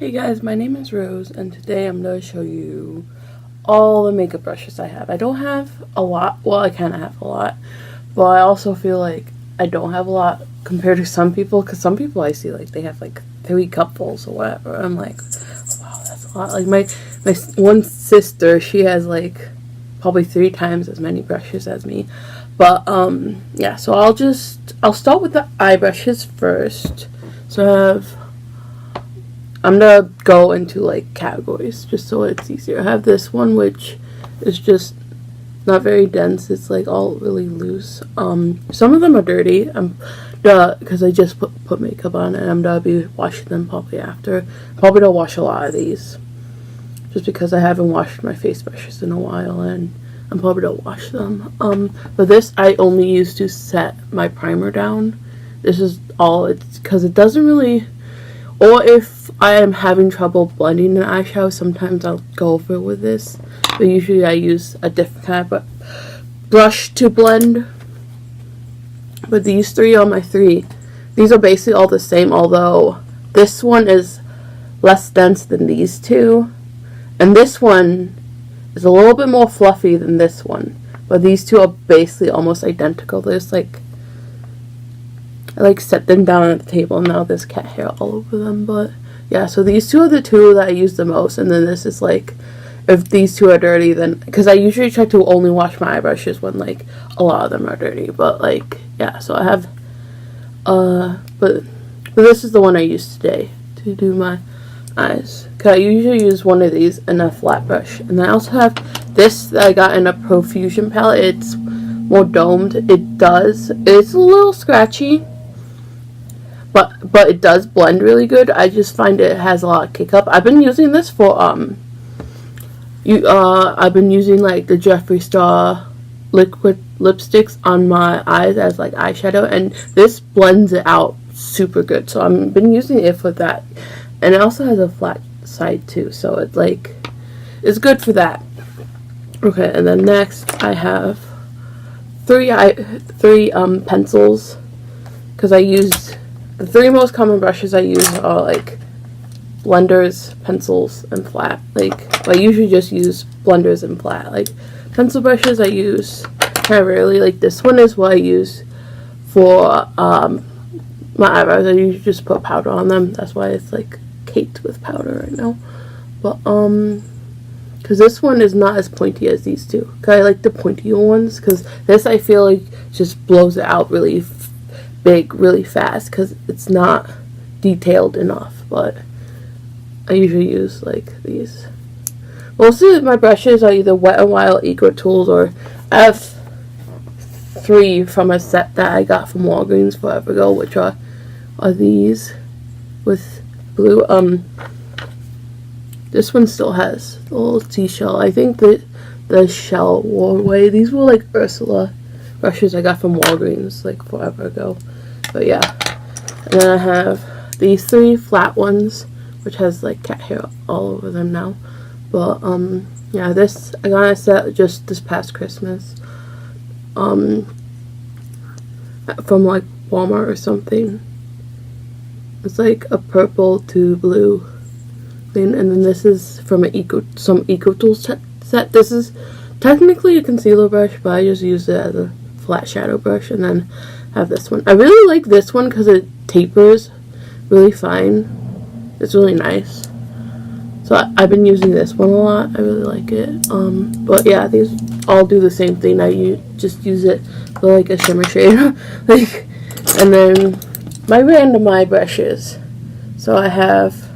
Hey guys, my name is Rose, and today I'm going to show you all the makeup brushes I have. I don't have a lot. Well, I kind of have a lot, but I also feel like I don't have a lot compared to some people, because some people I see like they have like 3 cupfuls or whatever. I'm like, wow, that's a lot. Like my one sister, she has like probably 3 times as many brushes as me. But yeah, so I'll start with the eye brushes first. So I'm gonna go into like categories just so it's easier. I have this one which is just not very dense. It's like all really loose. Some of them are dirty. Because I just put makeup on, and I'm gonna be washing them probably after. Probably don't wash a lot of these, just because I haven't washed my face brushes in a while, and I'm probably don't wash them. But this I only use to set my primer down. This is all it's because it doesn't really. Or if I am having trouble blending an eyeshadow, sometimes I'll go over it with this. But usually I use a different kind of brush to blend. But these 3 are my 3. These are basically all the same, although this one is less dense than these 2. And this one is a little bit more fluffy than this one. But these 2 are basically almost identical. There's like... I set them down at the table, and now there's cat hair all over them. But yeah, so these 2 are the 2 that I use the most, and then this is like, if these 2 are dirty, then, because I usually try to only wash my eye brushes when like a lot of them are dirty. But like, yeah, so I have but this is the one I use today to do my eyes, because I usually use one of these and a flat brush. And then I also have this that I got in a Profusion palette. It's more domed. It's a little scratchy, but it does blend really good. I just find it has a lot of kick up. I've been using this for I've been using like the Jeffree Star liquid lipsticks on my eyes as like eyeshadow, and this blends it out super good. So I've been using it for that, and it also has a flat side too, so it's like it's good for that. Okay, and then next I have 3 pencils, because I use the 3 most common brushes I use are like blenders, pencils, and flat. Like I usually just use blenders and flat. Like pencil brushes I use kind of rarely. Like this one is what I use for my eyebrows. I usually just put powder on them. That's why it's like caked with powder right now. But because this one is not as pointy as these 2. Because I like the pointier ones, because this I feel like just blows it out really big, really fast, because it's not detailed enough. But I usually use like these. Most of my brushes are either Wet n Wild, Eco Tools, or I have 3 from a set that I got from Walgreens forever ago, which are these with blue. This one still has the little seashell. I think that the shell wore away. These were like Ursula brushes I got from Walgreens like forever ago. But yeah. And then I have these 3 flat ones, which has like cat hair all over them now. But yeah, this I got a set just this past Christmas. From like Walmart or something. It's like a purple to blue. And then this is from some Eco Tools set. This is technically a concealer brush, but I just use it as a flat shadow brush. And then I have this one. I really like this one because it tapers really fine. It's really nice. So I've been using this one a lot. I really like it. But yeah, these all do the same thing. Just use it for like a shimmer shade. And then my random eye brushes. So I have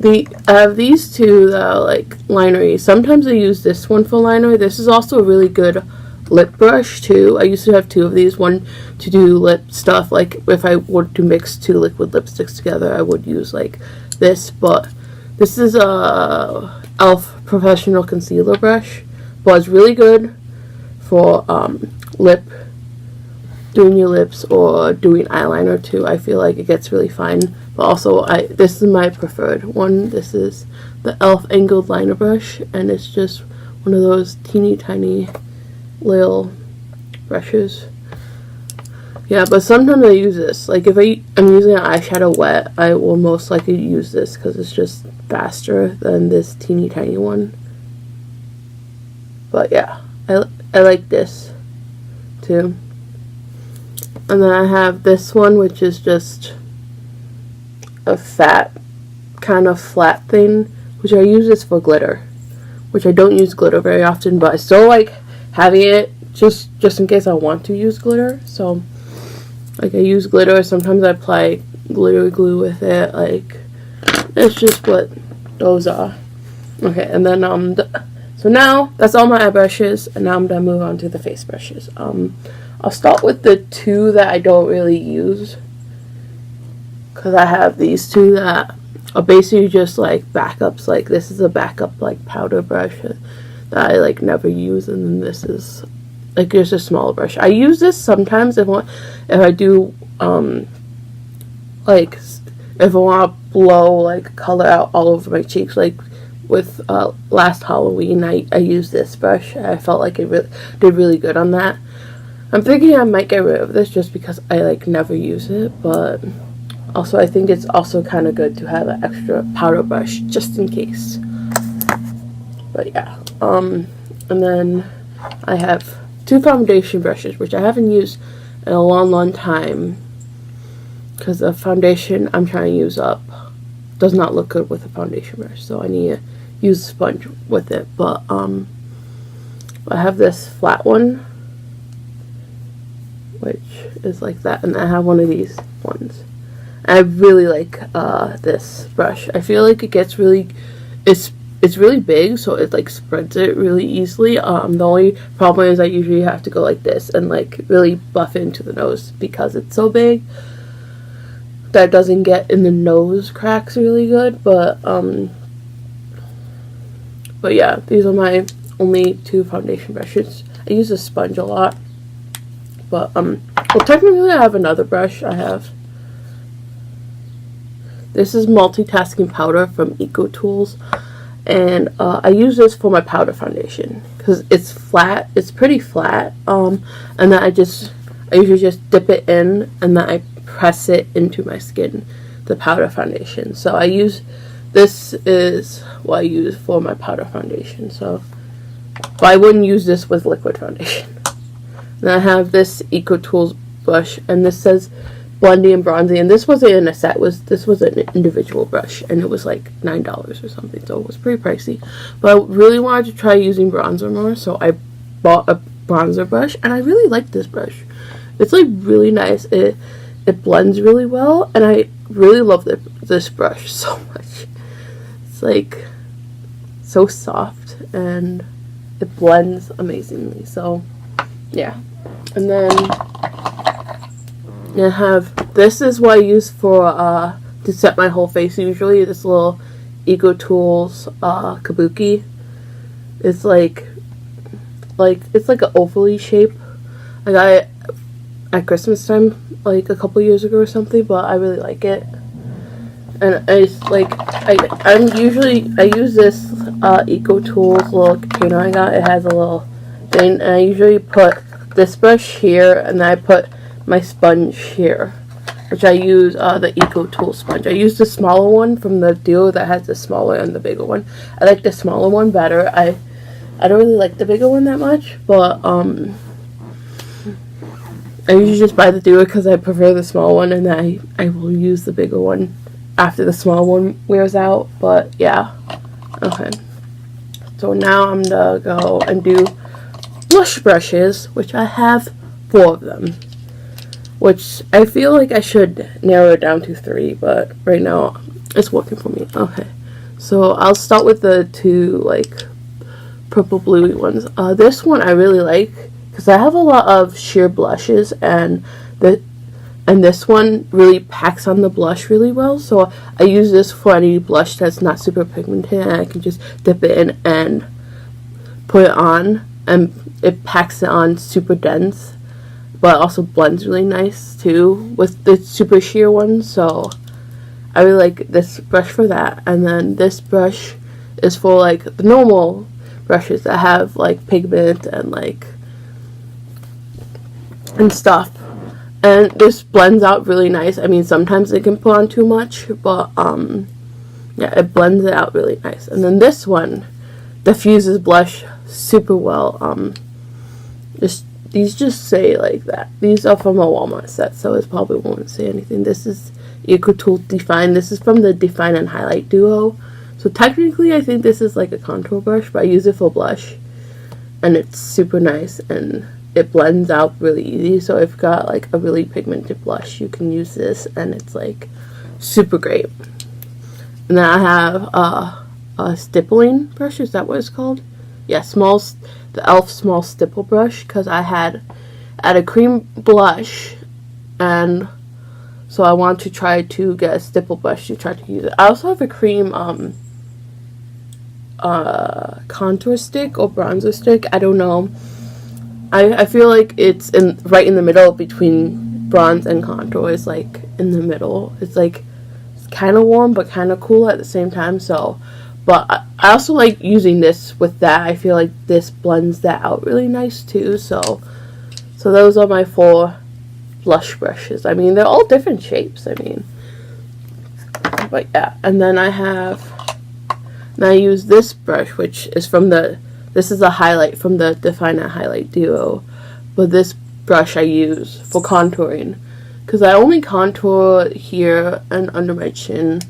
these 2 that are like linery. Sometimes I use this one for liner. This is also a really good lip brush too. I used to have 2 of these. One to do lip stuff, like if I wanted to mix 2 liquid lipsticks together, I would use like this. But this is a e.l.f. professional concealer brush, but it's really good for doing your lips or doing eyeliner too. I feel like it gets really fine. But also, this is my preferred one. This is the e.l.f. angled liner brush, and it's just one of those teeny tiny little brushes. Yeah, but sometimes I use this. Like, if I'm using an eyeshadow wet, I will most likely use this because it's just faster than this teeny tiny one. But yeah, I like this too. And then I have this one, which is just a fat, kind of flat thing, which I use this for glitter, which I don't use glitter very often, but I still like having it just in case I want to use glitter. So, like, I use glitter. Sometimes I apply glitter glue with it. Like, it's just what those are. Okay, and then so now that's all my eye brushes, and now I'm gonna move on to the face brushes. I'll start with the two that I don't really use, because I have these two that are basically just like backups. Like, this is a backup like powder brush that I like never use, and then this is like just a small brush. I use this sometimes if I do like if I want to blow like color out all over my cheeks. Like with last Halloween, I used this brush. I felt like it did really good on that. I'm thinking I might get rid of this just because I like never use it, but also I think it's also kind of good to have an extra powder brush just in case. But yeah, and then I have two foundation brushes, which I haven't used in a long time because the foundation I'm trying to use up does not look good with a foundation brush, so I need to use a sponge with it. But I have this flat one, which is like that, and I have one of these ones. I really like this brush. I feel like it gets really, it's really big, so it like spreads it really easily. The only problem is I usually have to go like this and like really buff into the nose because it's so big that it doesn't get in the nose cracks really good. But yeah, these are my only two foundation brushes. I use a sponge a lot, but well, technically I have another brush. This is multitasking powder from Eco Tools, and I use this for my powder foundation because it's flat. It's pretty flat, and then I usually just dip it in, and then I press it into my skin, the powder foundation. So this is what I use for my powder foundation. So, but I wouldn't use this with liquid foundation. Then I have this Eco Tools brush, and this says blending and bronzing, and this wasn't in a set. This was an individual brush, and it was like $9 or something, so it was pretty pricey. But I really wanted to try using bronzer more, so I bought a bronzer brush, and I really like this brush. It's like really nice. It blends really well, and I really love this brush so much. It's like so soft, and it blends amazingly. So yeah, and then I have, this is what I use for to set my whole face usually. This little Eco Tools kabuki. It's like it's like an ovally shape. I got it at Christmas time like a couple years ago or something, but I really like it. And it's like I use this Eco Tools little container I got. It has a little thing, and I usually put this brush here, and then I put my sponge here, which I use the Eco Tools sponge. I use the smaller one from the dealer that has the smaller and the bigger one. I like the smaller one better. I don't really like the bigger one that much, but I usually just buy the dealer because I prefer the small one, and I will use the bigger one after the small one wears out. But yeah, okay. So now I'm gonna go and do blush brushes, which I have 4 of them, which I feel like I should narrow it down to 3, but right now it's working for me. Okay, so I'll start with the 2 like purple bluey ones. This one I really like because I have a lot of sheer blushes, and this one really packs on the blush really well. So I use this for any blush that's not super pigmented, and I can just dip it in and put it on, and it packs it on super dense, but also blends really nice too with the super sheer one. So I really like this brush for that. And then this brush is for like the normal brushes that have like pigment and like and stuff. And this blends out really nice. I mean, sometimes it can put on too much, but yeah, it blends it out really nice. And then this one diffuses blush super well. These just say like that. These are from a Walmart set, so it probably won't say anything. This is Eco Tool Define. This is from the Define and Highlight duo. So technically, I think this is like a contour brush, but I use it for blush, and it's super nice, and it blends out really easy. So if you've got like a really pigmented blush, you can use this, and it's like super great. And then I have a stippling brush. Is that what it's called? Yeah, the e.l.f. small stipple brush, because I had a cream blush, and so I want to try to get a stipple brush to try to use it. I also have a cream contour stick or bronzer stick. I don't know. I feel like it's right in the middle between bronze and contour. It's like in the middle. It's like it's kind of warm but kind of cool at the same time. So, but I also like using this with that. I feel like this blends that out really nice too. So those are my 4 blush brushes. I mean, they're all different shapes. I mean, but yeah. And then I use this brush, which is this is a highlight from the Define and Highlight duo. But this brush I use for contouring, because I only contour here and under my chin.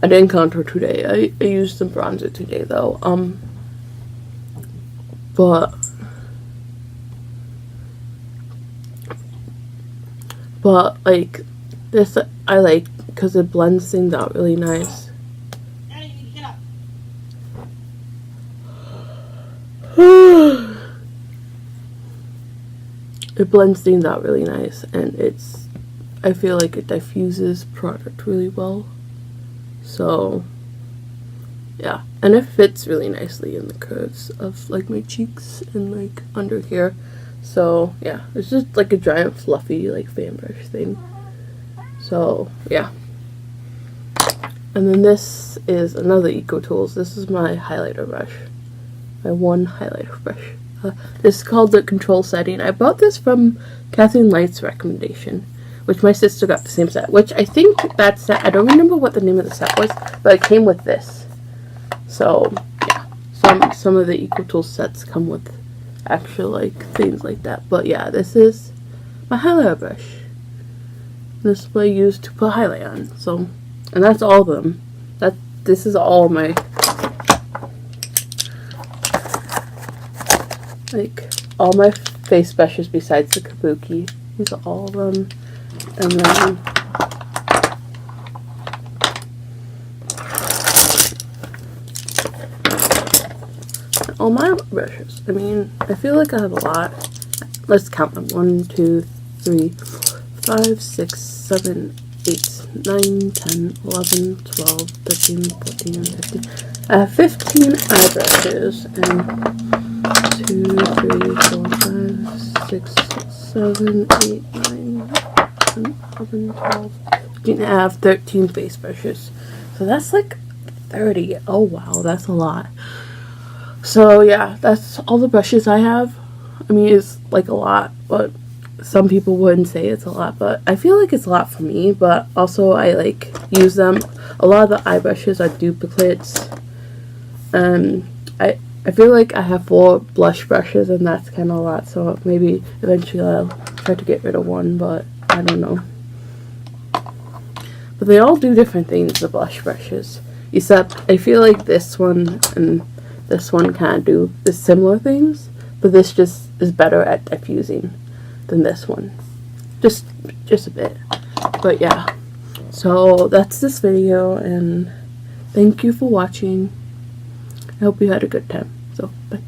I didn't contour today. I used some bronzer today though. But like this, I like because it blends things out really nice. It blends things out really nice, and I feel like it diffuses product really well. So yeah, and it fits really nicely in the curves of like my cheeks and like under here. So yeah, it's just like a giant fluffy like fan brush thing. So yeah. And then this is another Eco Tools. This is my highlighter brush. My one highlighter brush. This is called the Control Setting. I bought this from Kathleen Light's recommendation, which my sister got the same set. Which I think that set, I don't remember what the name of the set was, but it came with this. So yeah, some of the Eco Tools sets come with actual like things like that. But yeah, this is my highlighter brush. This is what I use to put highlight on. So, and that's all of them. This is all my all my face brushes besides the Kabuki. These are all of them. And then all my brushes. I mean, I feel like I have a lot. Let's count them. 1, 2, 3, 4, 5, 6, 7, 8, 9, 10, 11, 12, 13, 14, 15. I have 15 eye brushes, and 2, 3, 4, 5, 6, 7, 8, 9, 10, 11, 12, 15. I have 13 face brushes. So that's like 30. Oh wow, that's a lot. So yeah, that's all the brushes I have. I mean, it's like a lot, but some people wouldn't say it's a lot, but I feel like it's a lot for me. But also I like use them. A lot of the eye brushes are duplicates. I feel like I have 4 blush brushes, and that's kind of a lot, so maybe eventually I'll try to get rid of one, but I don't know. But they all do different things, the blush brushes, except I feel like this one and this one kind of do the similar things, but this just is better at diffusing than this one. Just a bit. But yeah, so that's this video, and thank you for watching. I hope you had a good time. So, bye.